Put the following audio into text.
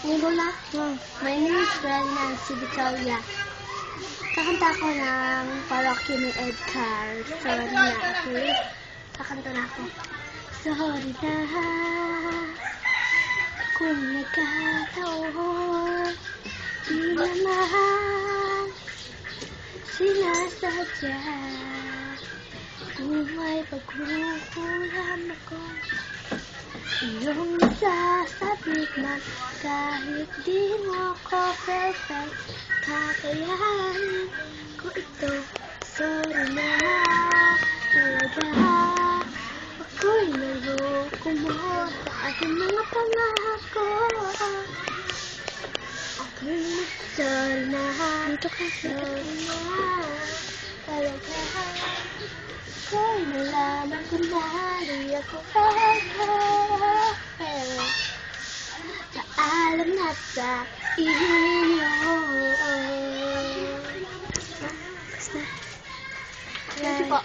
Nilola, my name is Nancy Victoria. Kakanta ko ng parokya ni Edgar. Sorry na, okay? Kakanta na ako. Sorry na, kung nagkataon, di naman sinasadya. Kung may pagkukulang ako, iyong nasasabik man, kahit di mo ko perfect, kakayanin ko ito. Sorry na, talaga, ako'y naloko mo sa aking mga pangako. Sorry na, sorry na, talaga, ako'y nalaman ko na di ako perfect. Paalam na sa inyo. Thank you po.